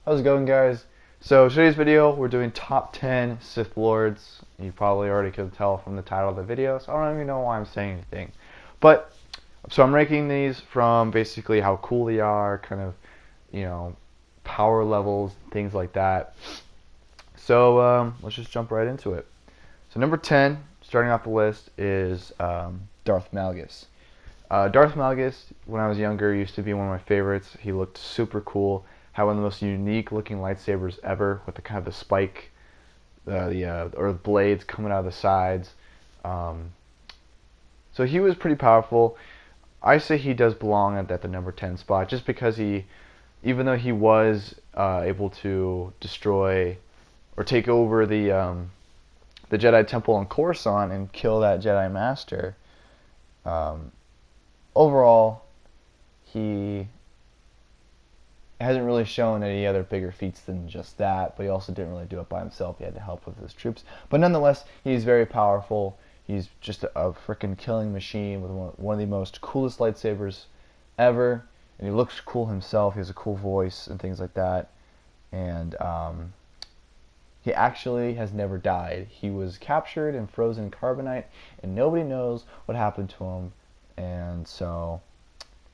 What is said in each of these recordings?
How's it going, guys? So today's video, we're doing top 10 Sith Lords. You probably already could tell from the title of the video, so I don't even know why I'm saying anything. But, so I'm ranking these from basically how cool they are, kind of, power levels, things like that. So let's just jump right into it. So number 10, starting off the list, is Darth Malgus. Darth Malgus, when I was younger, used to be one of my favorites. He looked super cool. Had one of the most unique looking lightsabers ever, with the kind of the spike, or the blades coming out of the sides. So he was pretty powerful. I say he does belong at the number 10 spot, just because even though he was able to destroy or take over the Jedi Temple on Coruscant and kill that Jedi Master, overall, he hasn't really shown any other bigger feats than just that, but he also didn't really do it by himself. He had to help with his troops. But nonetheless, he's very powerful. He's just a freaking killing machine with one of the most coolest lightsabers ever. And he looks cool himself. He has a cool voice and things like that. And he actually has never died. He was captured and frozen in carbonite, and nobody knows what happened to him. And so,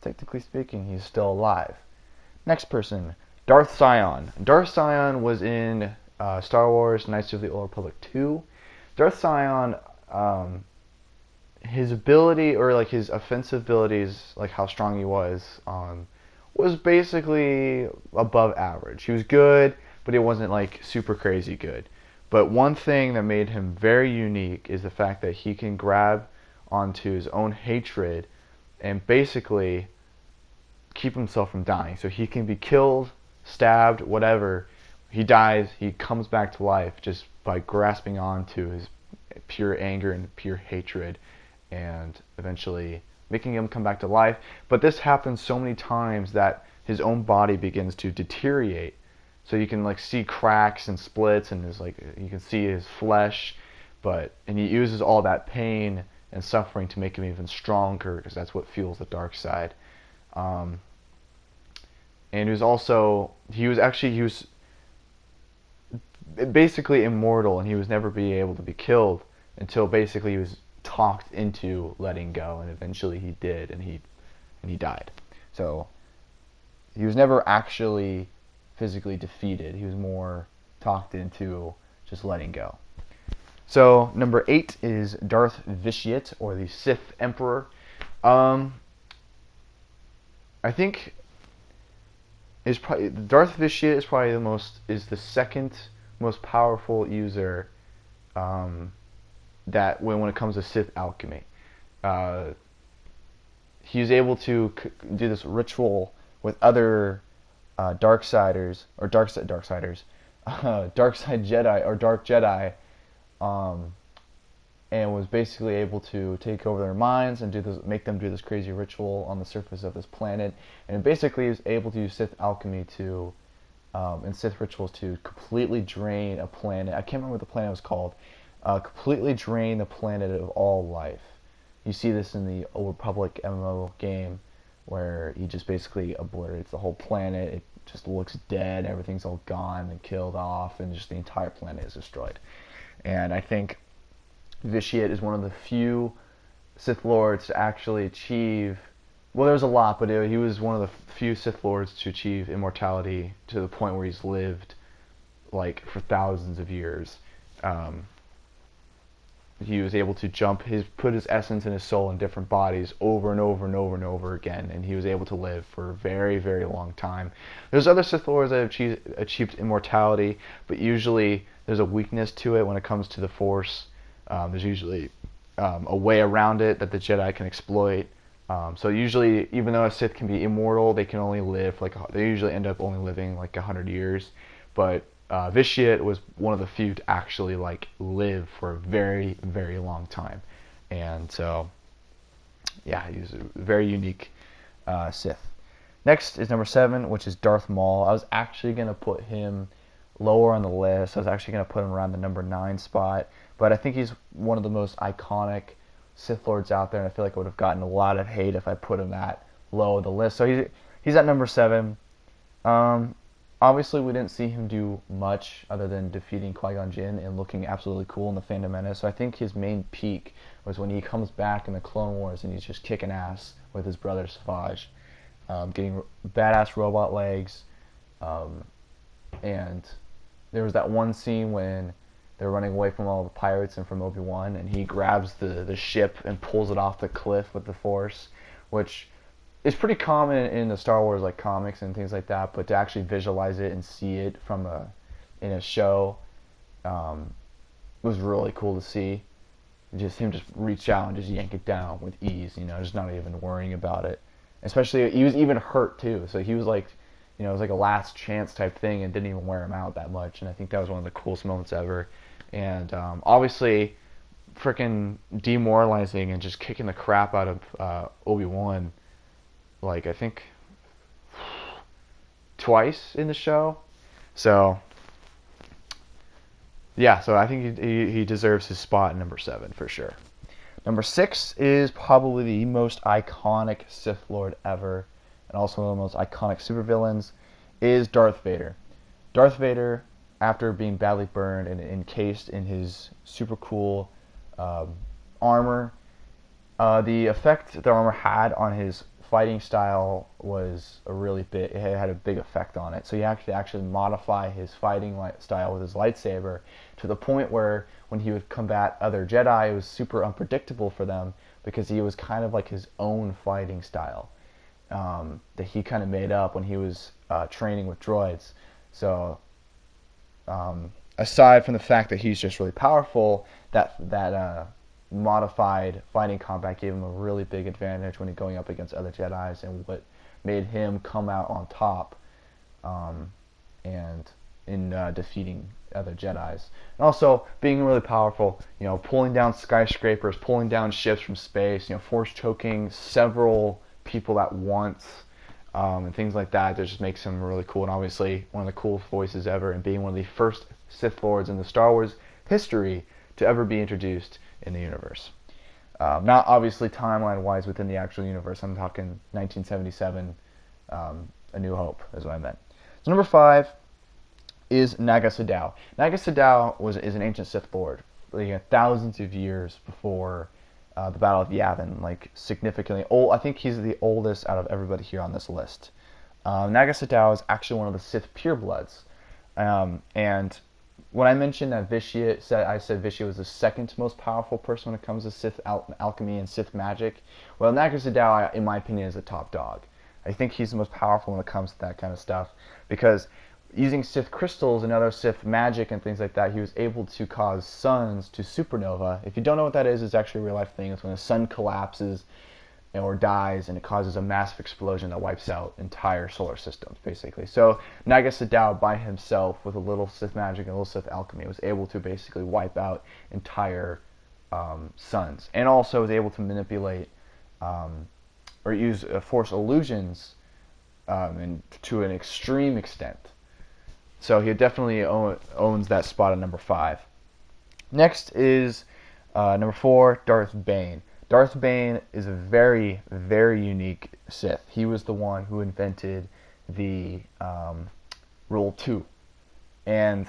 technically speaking, he's still alive. Next person, Darth Sion. Darth Sion was in Star Wars Knights of the Old Republic 2. Darth Sion, his ability, or like his offensive abilities, like how strong he was basically above average. He was good, but he wasn't like super crazy good. But one thing that made him very unique is the fact that he can grab onto his own hatred and basically keep himself from dying. So he can be killed, stabbed, whatever. He dies, he comes back to life just by grasping onto his pure anger and pure hatred, and eventually making him come back to life. But this happens so many times that his own body begins to deteriorate. So you can like see cracks and splits, and you can see his flesh, and he uses all that pain and suffering to make him even stronger, because that's what fuels the dark side. And he was basically immortal, and he was never able to be killed until basically he was talked into letting go, and eventually he did, and he died. So he was never actually physically defeated. He was more talked into just letting go. So number 8 is Darth Vitiate, or the Sith Emperor. I think Darth Vitiate is probably the second most powerful user that when it comes to Sith alchemy. He was able to do this ritual with other dark side Jedi, or dark Jedi, and was basically able to take over their minds and make them do this crazy ritual on the surface of this planet. And basically he was able to use Sith alchemy and Sith rituals to completely drain a planet. I can't remember what the planet was called. Completely drain the planet of all life. You see this in the Old Republic MMO game, where he just basically obliterates the whole planet. It just looks dead. Everything's all gone and killed off, and just the entire planet is destroyed. And I think Vitiate is one of the few Sith Lords to actually achieve, well, there's a lot, but he was one of the few Sith Lords to achieve immortality to the point where he's lived like for thousands of years. He was able to put his essence and his soul in different bodies over and over and over and over again, and he was able to live for a very, very long time. There's other Sith Lords that have achieved immortality, but usually there's a weakness to it when it comes to the Force. There's usually a way around it that the Jedi can exploit. So usually, even though a Sith can be immortal, they can only live they usually end up only living like 100 years. But Vitiate was one of the few to actually live for a very, very long time. And so, yeah, he was a very unique Sith. Next is number 7, which is Darth Maul. I was actually going to put him lower on the list. I was actually going to put him around the number 9 spot. But I think he's one of the most iconic Sith Lords out there, and I feel like I would have gotten a lot of hate if I put him that low on the list. So he's at number 7. Obviously, we didn't see him do much other than defeating Qui-Gon Jinn and looking absolutely cool in the Phantom Menace. So I think his main peak was when he comes back in the Clone Wars and he's just kicking ass with his brother Savage, getting badass robot legs, and there was that one scene when they're running away from all the pirates and from Obi-Wan, and he grabs the ship and pulls it off the cliff with the Force, which is pretty common in the Star Wars like comics and things like that. But to actually visualize it and see it in a show was really cool to see. Just him just reach out and just yank it down with ease, just not even worrying about it. Especially he was even hurt too, so he was like, it was like a last chance type thing and didn't even wear him out that much. And I think that was one of the coolest moments ever. And obviously, freaking demoralizing and just kicking the crap out of Obi-Wan, like I think twice in the show. So yeah, so I think he deserves his spot in number 7 for sure. Number 6 is probably the most iconic Sith Lord ever, and also one of the most iconic supervillains, is Darth Vader. Darth Vader, after being badly burned and encased in his super cool armor, the effect the armor had on his fighting style was it had a big effect on it. So he had to actually modify his fighting style with his lightsaber to the point where when he would combat other Jedi, it was super unpredictable for them because he was kind of like his own fighting style that he kind of made up when he was training with droids. So aside from the fact that he's just really powerful, that modified fighting combat gave him a really big advantage when he's going up against other Jedis, and what made him come out on top and in defeating other Jedis. And also being really powerful, pulling down skyscrapers, pulling down ships from space, force choking several people at once, and things like that. That just makes him really cool, and obviously one of the coolest voices ever, and being one of the first Sith Lords in the Star Wars history to ever be introduced in the universe. Not obviously timeline-wise within the actual universe. I'm talking 1977, A New Hope is what I meant. So number 5 is Naga Sadow. Naga Sadow is an ancient Sith Lord, thousands of years before the Battle of Yavin, like significantly old. I think he's the oldest out of everybody here on this list. Naga Sadow is actually one of the Sith purebloods, and when I mentioned that I said Vitiate was the second most powerful person when it comes to Sith alchemy and Sith magic. Well, Naga Sadow, in my opinion, is the top dog. I think he's the most powerful when it comes to that kind of stuff, because using Sith crystals and other Sith magic and things like that, he was able to cause suns to supernova. If you don't know what that is, it's actually a real life thing. It's when the sun collapses or dies, and it causes a massive explosion that wipes out entire solar systems, basically. So Naga Sadow by himself, with a little Sith magic and a little Sith alchemy, was able to basically wipe out entire suns, and also was able to manipulate or use force illusions to an extreme extent. So he definitely owns that spot at number 5. Next is number 4, Darth Bane. Darth Bane is a very, very unique Sith. He was the one who invented the Rule 2. And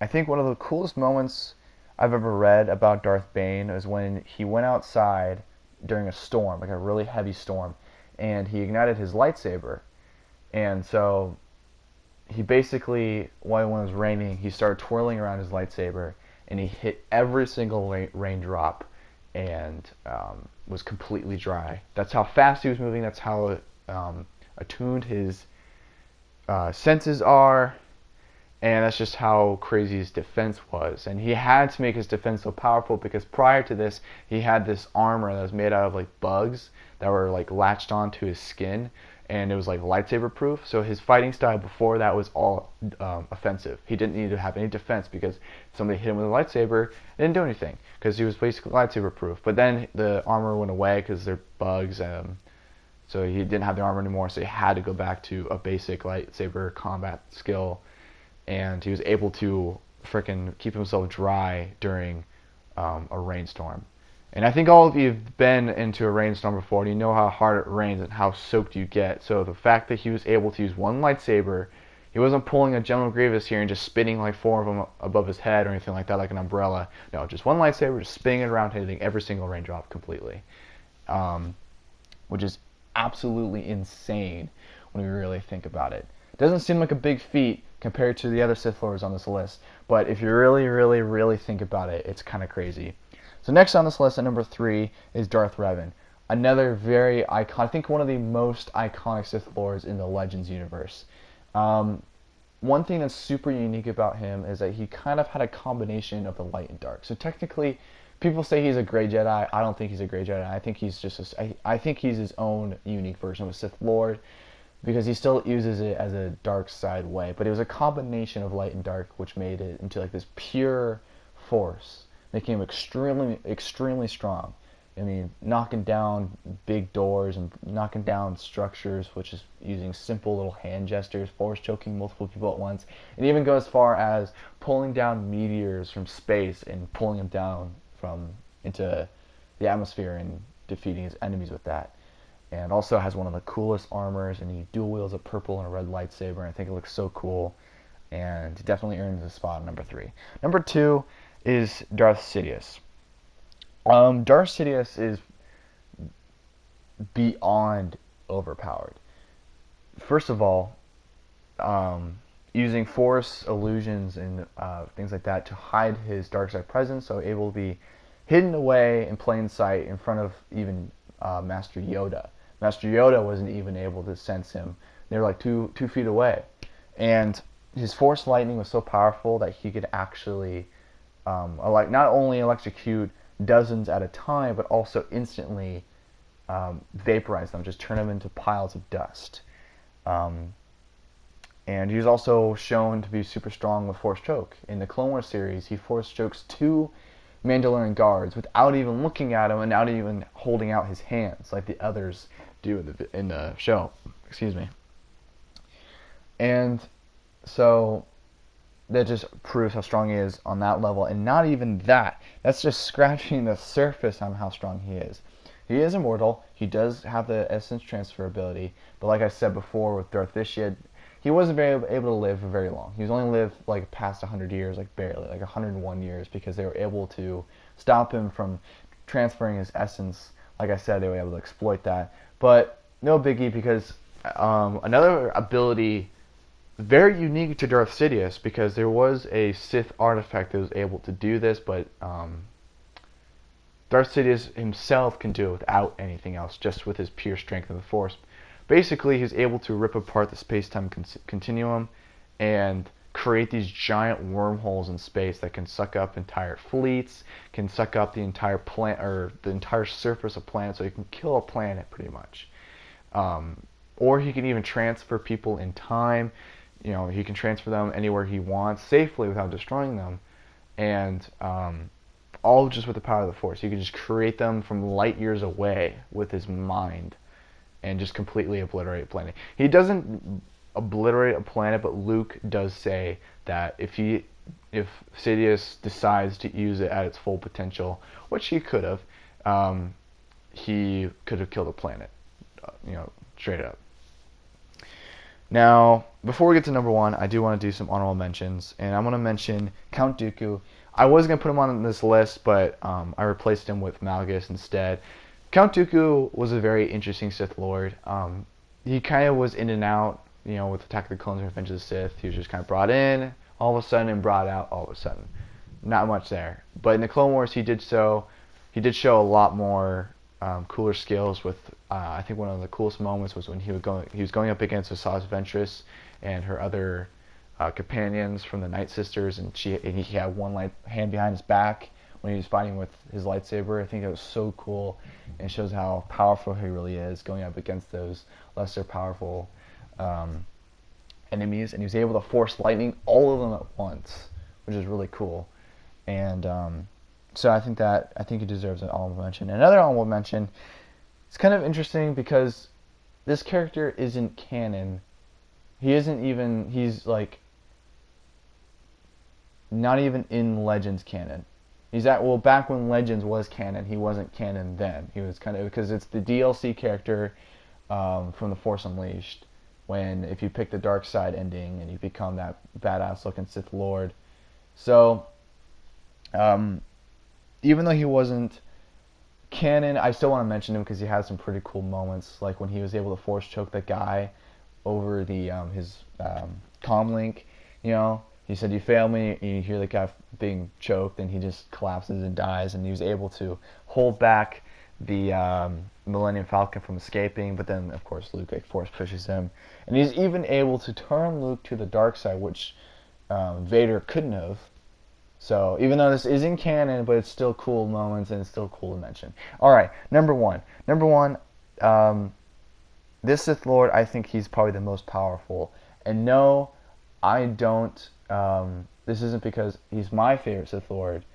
I think one of the coolest moments I've ever read about Darth Bane is when he went outside during a storm, like a really heavy storm, and he ignited his lightsaber. And so he basically, when it was raining, he started twirling around his lightsaber, and he hit every single raindrop and was completely dry. That's how fast he was moving. That's how attuned his senses are, and that's just how crazy his defense was. And he had to make his defense so powerful because prior to this, he had this armor that was made out of like bugs that were like latched onto his skin, and it was like lightsaber proof. So his fighting style before that was all offensive. He didn't need to have any defense because somebody hit him with a lightsaber, it didn't do anything because he was basically lightsaber proof. But then the armor went away because they're bugs, so he didn't have the armor anymore. So he had to go back to a basic lightsaber combat skill, and he was able to freaking keep himself dry during a rainstorm. And I think all of you have been into a rainstorm before, and you know how hard it rains and how soaked you get. So the fact that he was able to use one lightsaber, He wasn't pulling a General Grievous here and just spinning like 4 of them above his head or anything like that, like an umbrella. No, just one lightsaber, just spinning it around, hitting every single raindrop completely, which is absolutely insane when we really think about it. It doesn't seem like a big feat compared to the other Sith Lords on this list, but if you really, really, really think about it, it's kind of crazy. So next on this list at number 3 is Darth Revan. Another very iconic, I think one of the most iconic Sith Lords in the Legends universe. One thing that's super unique about him is that he kind of had a combination of the light and dark. So technically, people say he's a gray Jedi. I don't think he's a gray Jedi. I think he's just I think he's his own unique version of a Sith Lord, because he still uses it as a dark side way. But it was a combination of light and dark, which made it into like this pure force, making him extremely, extremely strong. I mean, knocking down big doors and knocking down structures, which is using simple little hand gestures, force choking multiple people at once. It even goes as far as pulling down meteors from space and pulling them down into the atmosphere and defeating his enemies with that. And also has one of the coolest armors, and he dual wields a purple and a red lightsaber, and I think it looks so cool. And definitely earns a spot at number 3. Number 2 is Darth Sidious. Darth Sidious is beyond overpowered. First of all, using Force illusions and things like that to hide his dark side presence, so able to be hidden away in plain sight in front of even Master Yoda. Master Yoda wasn't even able to sense him. They were like two feet away. And his Force lightning was so powerful that he could actually not only electrocute dozens at a time, but also instantly vaporize them, just turn them into piles of dust. And he was also shown to be super strong with Force Choke. In the Clone Wars series, he Force Chokes 2 Mandalorian guards without even looking at him and without even holding out his hands like the others do in the show. Excuse me. And so that just proves how strong he is on that level. And not even that. That's just scratching the surface on how strong he is. He is immortal. He does have the essence transfer ability. But like I said before with Darth Vitiate, he wasn't able to live for very long. He was only lived like past 100 years, like barely, like 101 years, because they were able to stop him from transferring his essence. Like I said, they were able to exploit that. But no biggie, because another ability very unique to Darth Sidious, because there was a Sith artifact that was able to do this, but Darth Sidious himself can do it without anything else, just with his pure strength of the Force. Basically, he's able to rip apart the space-time continuum and create these giant wormholes in space that can suck up entire fleets, can suck up the entire planet or the entire surface of planets, so he can kill a planet pretty much. Or he can even transfer people in time. You know, he can transfer them anywhere he wants safely without destroying them, and all just with the power of the Force. He can just create them from light years away with his mind and just completely obliterate a planet. He doesn't obliterate a planet, but Luke does say that if Sidious decides to use it at its full potential, which he could have killed a planet, straight up. Now, before we get to number 1, I do want to do some honorable mentions, and I'm going to mention Count Dooku. I was going to put him on this list, but I replaced him with Malgus instead. Count Dooku was a very interesting Sith Lord. He kind of was in and out, with Attack of the Clones and Revenge of the Sith. He was just kind of brought in all of a sudden and brought out all of a sudden. Not much there. But in the Clone Wars, he did show a lot more cooler skills. With I think one of the coolest moments was when he was going up against Asajj Ventress and her other companions from the Night Sisters, and he had one hand behind his back when he was fighting with his lightsaber. I think it was so cool, and shows how powerful he really is going up against those lesser powerful enemies. And he was able to force lightning all of them at once, which is really cool. And so I think he deserves an honorable mention. Another honorable mention, it's kind of interesting because this character isn't canon. He's like not even in Legends canon. Back when Legends was canon, he wasn't canon then. He was kind of, because it's the DLC character from The Force Unleashed, if you pick the dark side ending and you become that badass looking Sith Lord. So, even though he wasn't canon, I still want to mention him because he had some pretty cool moments, like when he was able to force choke that guy over his comm link. You know, he said, "You fail me," and you hear the guy being choked, and he just collapses and dies. And he was able to hold back the Millennium Falcon from escaping, but then of course Luke force pushes him, and he's even able to turn Luke to the dark side, which Vader couldn't have. So even though this isn't canon, but it's still cool moments and it's still cool to mention. All right, number one, this Sith Lord, I think he's probably the most powerful. And no, I don't. This isn't because he's my favorite Sith Lord,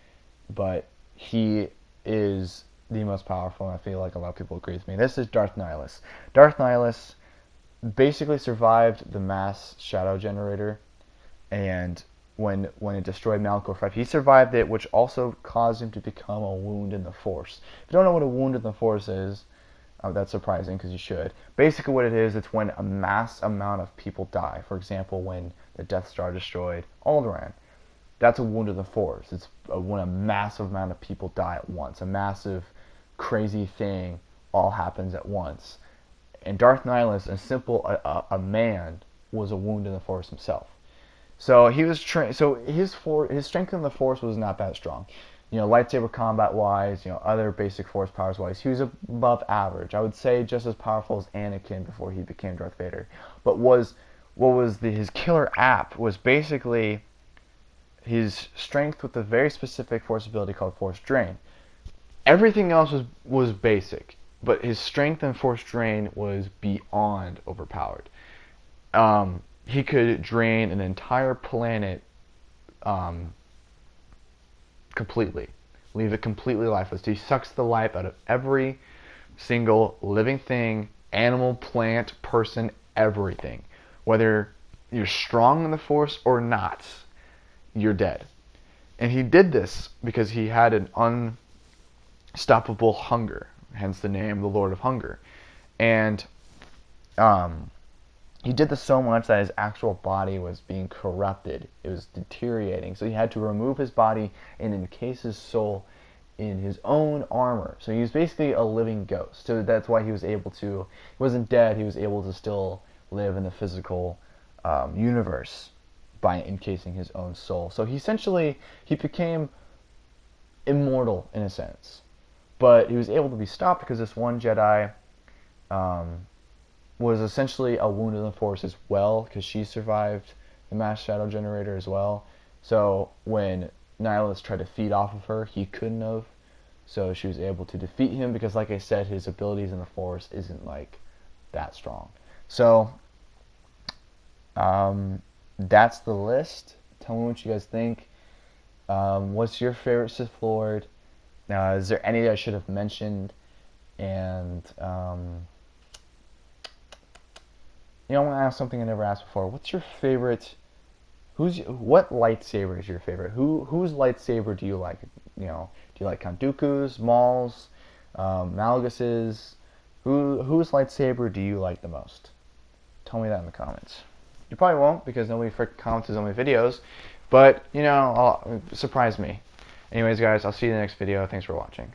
but he is the most powerful, and I feel like a lot of people agree with me. This is Darth Nihilus. Darth Nihilus basically survived the mass shadow generator, and when it destroyed Malachor 5, he survived it, which also caused him to become a wound in the Force. If you don't know what a wound in the Force is, that's surprising because you should. Basically what it is, it's when a mass amount of people die. For example, when the Death Star destroyed Alderaan. That's a wound in the Force. It's when a massive amount of people die at once. A massive, crazy thing all happens at once. And Darth Nihilus, a man, was a wound in the Force himself. So he was so his strength in the Force was not that strong. You know, lightsaber combat wise, you know, other basic Force powers wise, he was above average. I would say just as powerful as Anakin before he became Darth Vader. But his killer app was basically his strength with a very specific Force ability called Force Drain. Everything else was basic, but his strength and Force Drain was beyond overpowered. He could drain an entire planet completely, leave it completely lifeless. He sucks the life out of every single living thing, animal, plant, person, everything. Whether you're strong in the Force or not, you're dead. And he did this because he had an unstoppable hunger, hence the name, the Lord of Hunger. And he did this so much that his actual body was being corrupted. It was deteriorating. So he had to remove his body and encase his soul in his own armor. So he was basically a living ghost. So that's why he was able to, he wasn't dead, he was able to still live in the physical universe by encasing his own soul. So he became immortal in a sense. But he was able to be stopped because this one Jedi was essentially a wound in the Force as well, because she survived the mass shadow generator as well. So when Nihilus tried to feed off of her, he couldn't have. So she was able to defeat him because, like I said, his abilities in the Force isn't like that strong. So that's the list. Tell me what you guys think. What's your favorite Sith Lord? Now, is there any that I should have mentioned? And you know, I'm gonna ask something I never asked before. What's your favorite? What lightsaber is your favorite? Whose lightsaber do you like? You know, do you like Count Dooku's, Maul's, Malagus's? Whose lightsaber do you like the most? Tell me that in the comments. You probably won't because nobody freaking comments on my videos, but you know, surprise me. Anyways, guys, I'll see you in the next video. Thanks for watching.